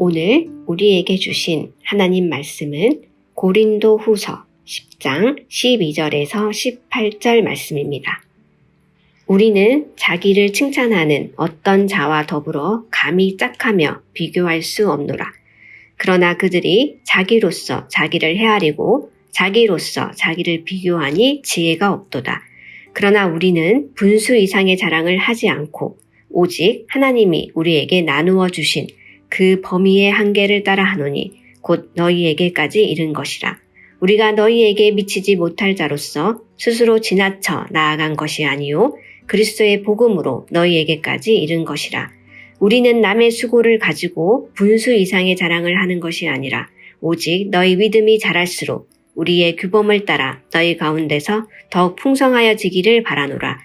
오늘 우리에게 주신 하나님 말씀은 고린도 후서 10장 12절에서 18절 말씀입니다. 우리는 자기를 칭찬하는 어떤 자와 더불어 감히 짝하며 비교할 수 없노라. 그러나 그들이 자기로서 자기를 헤아리고 자기로서 자기를 비교하니 지혜가 없도다. 그러나 우리는 분수 이상의 자랑을 하지 않고 오직 하나님이 우리에게 나누어 주신 그 범위의 한계를 따라 하노니 곧 너희에게까지 이른 것이라. 우리가 너희에게 미치지 못할 자로서 스스로 지나쳐 나아간 것이 아니요 그리스도의 복음으로 너희에게까지 이른 것이라. 우리는 남의 수고를 가지고 분수 이상의 자랑을 하는 것이 아니라 오직 너희 믿음이 자랄수록 우리의 규범을 따라 너희 가운데서 더욱 풍성하여지기를 바라노라.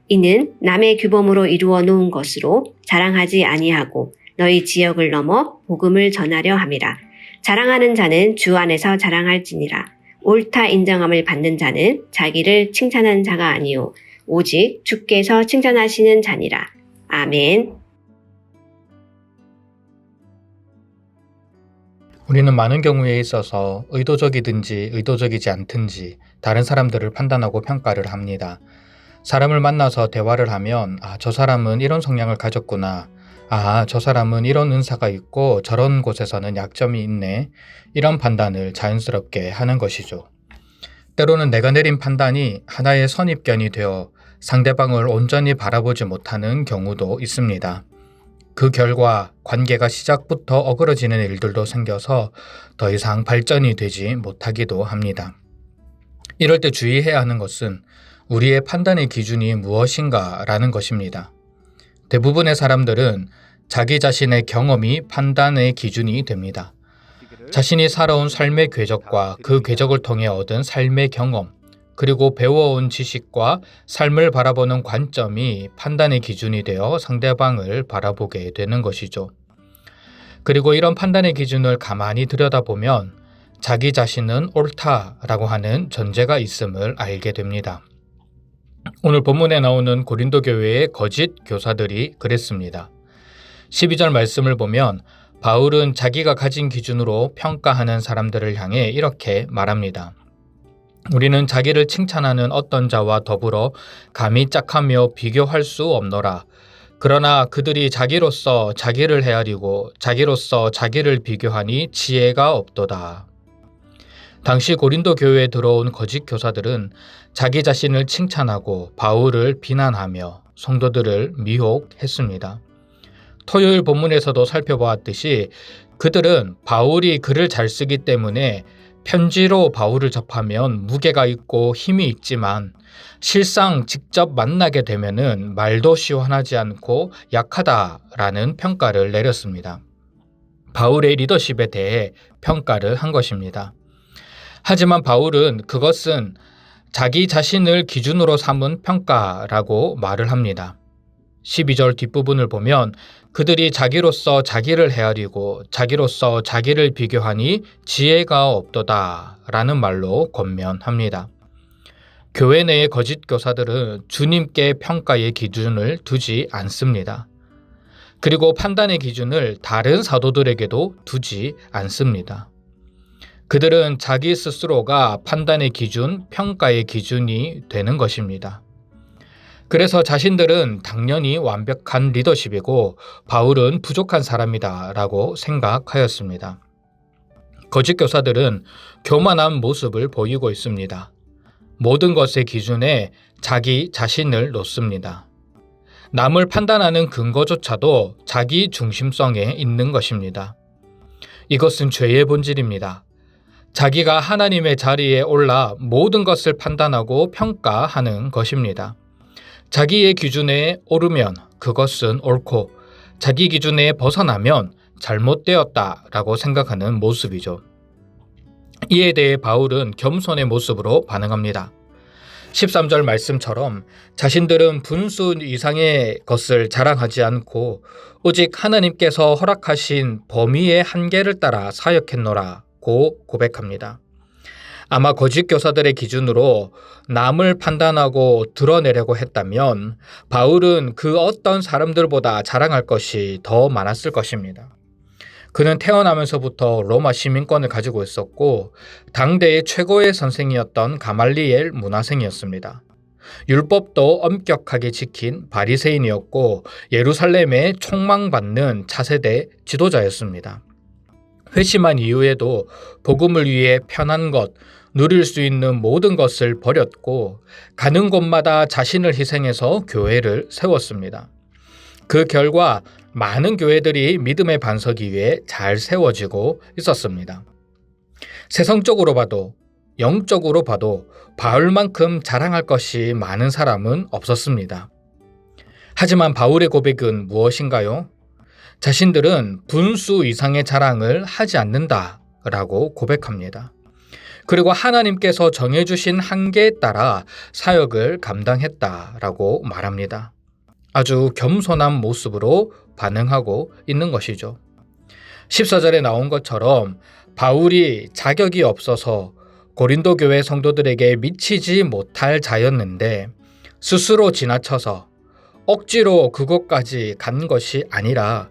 이는 남의 규범으로 이루어 놓은 것으로 자랑하지 아니하고 너희 지역을 넘어 복음을 전하려 함이라. 자랑하는 자는 주 안에서 자랑할지니라. 옳다 인정함을 받는 자는 자기를 칭찬하는 자가 아니요 오직 주께서 칭찬하시는 자니라. 아멘. 우리는 많은 경우에 있어서 의도적이든지 의도적이지 않든지 다른 사람들을 판단하고 평가를 합니다. 사람을 만나서 대화를 하면 저 사람은 이런 성향을 가졌구나. 저 사람은 이런 은사가 있고 저런 곳에서는 약점이 있네. 이런 판단을 자연스럽게 하는 것이죠. 때로는 내가 내린 판단이 하나의 선입견이 되어 상대방을 온전히 바라보지 못하는 경우도 있습니다. 그 결과 관계가 시작부터 어그러지는 일들도 생겨서 더 이상 발전이 되지 못하기도 합니다. 이럴 때 주의해야 하는 것은 우리의 판단의 기준이 무엇인가 라는 것입니다. 대부분의 사람들은 자기 자신의 경험이 판단의 기준이 됩니다. 자신이 살아온 삶의 궤적과 그 궤적을 통해 얻은 삶의 경험, 그리고 배워온 지식과 삶을 바라보는 관점이 판단의 기준이 되어 상대방을 바라보게 되는 것이죠. 그리고 이런 판단의 기준을 가만히 들여다보면 자기 자신은 옳다라고 하는 전제가 있음을 알게 됩니다. 오늘 본문에 나오는 고린도 교회의 거짓 교사들이 그랬습니다. 12절 말씀을 보면 바울은 자기가 가진 기준으로 평가하는 사람들을 향해 이렇게 말합니다. 우리는 자기를 칭찬하는 어떤 자와 더불어 감히 짝하며 비교할 수 없노라. 그러나 그들이 자기로서 자기를 헤아리고 자기로서 자기를 비교하니 지혜가 없도다. 당시 고린도 교회에 들어온 거짓 교사들은 자기 자신을 칭찬하고 바울을 비난하며 성도들을 미혹했습니다. 토요일 본문에서도 살펴보았듯이 그들은 바울이 글을 잘 쓰기 때문에 편지로 바울을 접하면 무게가 있고 힘이 있지만 실상 직접 만나게 되면은 말도 시원하지 않고 약하다라는 평가를 내렸습니다. 바울의 리더십에 대해 평가를 한 것입니다. 하지만 바울은 그것은 자기 자신을 기준으로 삼은 평가라고 말을 합니다. 12절 뒷부분을 보면 그들이 자기로서 자기를 헤아리고 자기로서 자기를 비교하니 지혜가 없도다 라는 말로 권면합니다. 교회 내의 거짓 교사들은 주님께 평가의 기준을 두지 않습니다. 그리고 판단의 기준을 다른 사도들에게도 두지 않습니다. 그들은 자기 스스로가 판단의 기준, 평가의 기준이 되는 것입니다. 그래서 자신들은 당연히 완벽한 리더십이고 바울은 부족한 사람이다 라고 생각하였습니다. 거짓 교사들은 교만한 모습을 보이고 있습니다. 모든 것의 기준에 자기 자신을 놓습니다. 남을 판단하는 근거조차도 자기 중심성에 있는 것입니다. 이것은 죄의 본질입니다. 자기가 하나님의 자리에 올라 모든 것을 판단하고 평가하는 것입니다. 자기의 기준에 오르면 그것은 옳고 자기 기준에 벗어나면 잘못되었다라고 생각하는 모습이죠. 이에 대해 바울은 겸손의 모습으로 반응합니다. 13절 말씀처럼 자신들은 분수 이상의 것을 자랑하지 않고 오직 하나님께서 허락하신 범위의 한계를 따라 사역했노라고 고백합니다. 아마 거짓 교사들의 기준으로 남을 판단하고 드러내려고 했다면 바울은 그 어떤 사람들보다 자랑할 것이 더 많았을 것입니다. 그는 태어나면서부터 로마 시민권을 가지고 있었고 당대의 최고의 선생이었던 가말리엘 문화생이었습니다. 율법도 엄격하게 지킨 바리새인이었고 예루살렘에 총망받는 차세대 지도자였습니다. 회심한 이후에도 복음을 위해 편한 것, 누릴 수 있는 모든 것을 버렸고 가는 곳마다 자신을 희생해서 교회를 세웠습니다. 그 결과 많은 교회들이 믿음의 반석 위에 잘 세워지고 있었습니다. 세상적으로 봐도 영적으로 봐도 바울만큼 자랑할 것이 많은 사람은 없었습니다. 하지만 바울의 고백은 무엇인가요? 자신들은 분수 이상의 자랑을 하지 않는다라고 고백합니다. 그리고 하나님께서 정해주신 한계에 따라 사역을 감당했다라고 말합니다. 아주 겸손한 모습으로 반응하고 있는 것이죠. 14절에 나온 것처럼 바울이 자격이 없어서 고린도 교회 성도들에게 미치지 못할 자였는데 스스로 지나쳐서 억지로 그곳까지 간 것이 아니라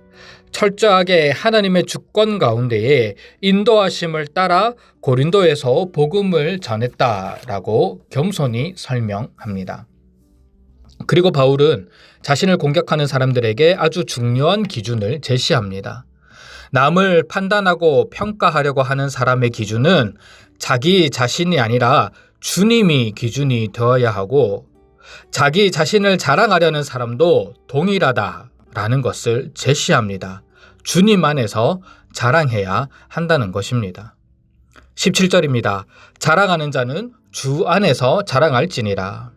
철저하게 하나님의 주권 가운데에 인도하심을 따라 고린도에서 복음을 전했다라고 겸손히 설명합니다. 그리고 바울은 자신을 공격하는 사람들에게 아주 중요한 기준을 제시합니다. 남을 판단하고 평가하려고 하는 사람의 기준은 자기 자신이 아니라 주님이 기준이 되어야 하고 자기 자신을 자랑하려는 사람도 동일하다라는 것을 제시합니다. 주님 안에서 자랑해야 한다는 것입니다. 17절입니다. 자랑하는 자는 주 안에서 자랑할지니라.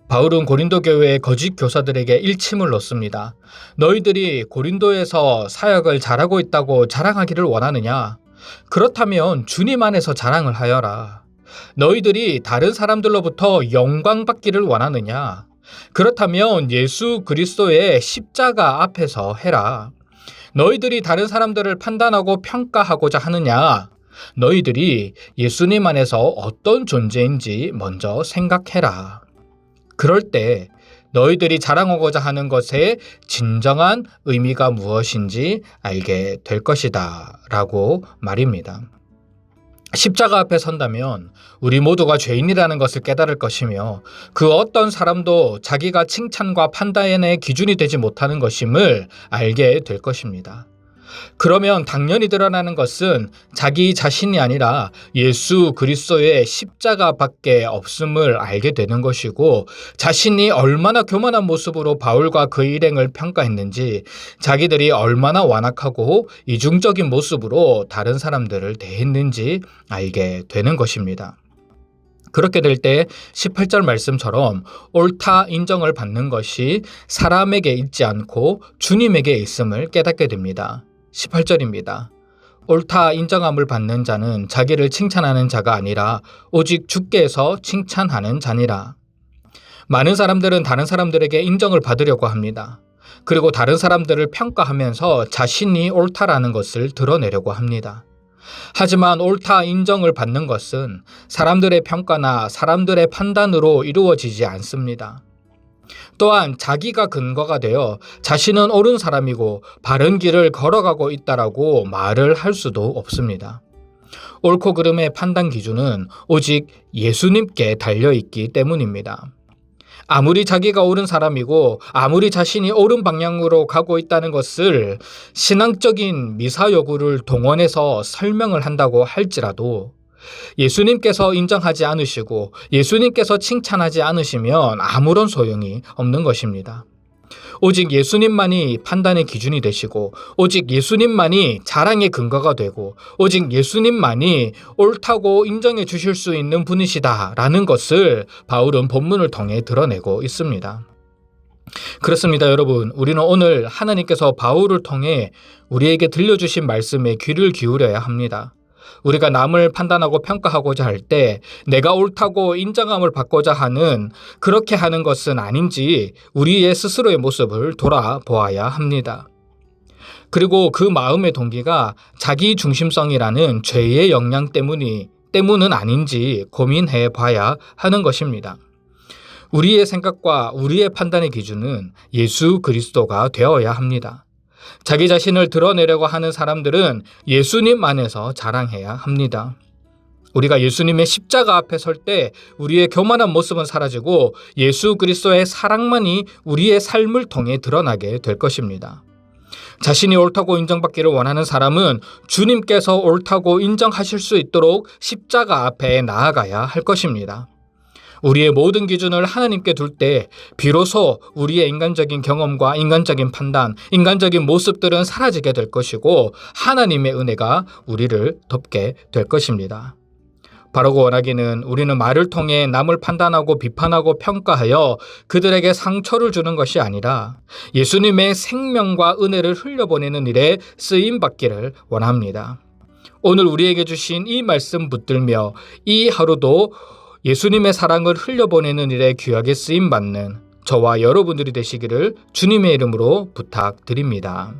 바울은 고린도 교회의 거짓 교사들에게 일침을 놓습니다. 너희들이 고린도에서 사역을 잘하고 있다고 자랑하기를 원하느냐? 그렇다면 주님 안에서 자랑을 하여라. 너희들이 다른 사람들로부터 영광 받기를 원하느냐? 그렇다면 예수 그리스도의 십자가 앞에서 해라. 너희들이 다른 사람들을 판단하고 평가하고자 하느냐? 너희들이 예수님 안에서 어떤 존재인지 먼저 생각해라. 그럴 때 너희들이 자랑하고자 하는 것의 진정한 의미가 무엇인지 알게 될 것이다 라고 말입니다. 십자가 앞에 선다면 우리 모두가 죄인이라는 것을 깨달을 것이며 그 어떤 사람도 자기가 칭찬과 판단의 기준이 되지 못하는 것임을 알게 될 것입니다. 그러면 당연히 드러나는 것은 자기 자신이 아니라 예수 그리스도의 십자가밖에 없음을 알게 되는 것이고 자신이 얼마나 교만한 모습으로 바울과 그 일행을 평가했는지 자기들이 얼마나 완악하고 이중적인 모습으로 다른 사람들을 대했는지 알게 되는 것입니다. 그렇게 될 때 18절 말씀처럼 옳다 인정을 받는 것이 사람에게 있지 않고 주님에게 있음을 깨닫게 됩니다. 18절입니다. 옳다 인정함을 받는 자는 자기를 칭찬하는 자가 아니라 오직 주께서 칭찬하는 자니라. 많은 사람들은 다른 사람들에게 인정을 받으려고 합니다. 그리고 다른 사람들을 평가하면서 자신이 옳다라는 것을 드러내려고 합니다. 하지만 옳다 인정을 받는 것은 사람들의 평가나 사람들의 판단으로 이루어지지 않습니다. 또한 자기가 근거가 되어 자신은 옳은 사람이고 바른 길을 걸어가고 있다라고 말을 할 수도 없습니다. 옳고 그름의 판단 기준은 오직 예수님께 달려있기 때문입니다. 아무리 자기가 옳은 사람이고 아무리 자신이 옳은 방향으로 가고 있다는 것을 신앙적인 미사여구를 동원해서 설명을 한다고 할지라도 예수님께서 인정하지 않으시고 예수님께서 칭찬하지 않으시면 아무런 소용이 없는 것입니다. 오직 예수님만이 판단의 기준이 되시고 오직 예수님만이 자랑의 근거가 되고 오직 예수님만이 옳다고 인정해 주실 수 있는 분이시다라는 것을 바울은 본문을 통해 드러내고 있습니다. 그렇습니다, 여러분. 우리는 오늘 하나님께서 바울을 통해 우리에게 들려주신 말씀에 귀를 기울여야 합니다. 우리가 남을 판단하고 평가하고자 할 때 내가 옳다고 인정함을 받고자 하는 그렇게 하는 것은 아닌지 우리의 스스로의 모습을 돌아보아야 합니다. 그리고 그 마음의 동기가 자기 중심성이라는 죄의 영향 때문은 아닌지 고민해 봐야 하는 것입니다. 우리의 생각과 우리의 판단의 기준은 예수 그리스도가 되어야 합니다. 자기 자신을 드러내려고 하는 사람들은 예수님 안에서 자랑해야 합니다. 우리가 예수님의 십자가 앞에 설 때 우리의 교만한 모습은 사라지고 예수 그리스도의 사랑만이 우리의 삶을 통해 드러나게 될 것입니다. 자신이 옳다고 인정받기를 원하는 사람은 주님께서 옳다고 인정하실 수 있도록 십자가 앞에 나아가야 할 것입니다. 우리의 모든 기준을 하나님께 둘 때 비로소 우리의 인간적인 경험과 인간적인 판단, 인간적인 모습들은 사라지게 될 것이고 하나님의 은혜가 우리를 덮게 될 것입니다. 바르고 원하기는 우리는 말을 통해 남을 판단하고 비판하고 평가하여 그들에게 상처를 주는 것이 아니라 예수님의 생명과 은혜를 흘려보내는 일에 쓰임받기를 원합니다. 오늘 우리에게 주신 이 말씀 붙들며 이 하루도 예수님의 사랑을 흘려보내는 일에 귀하게 쓰임받는 저와 여러분들이 되시기를 주님의 이름으로 부탁드립니다.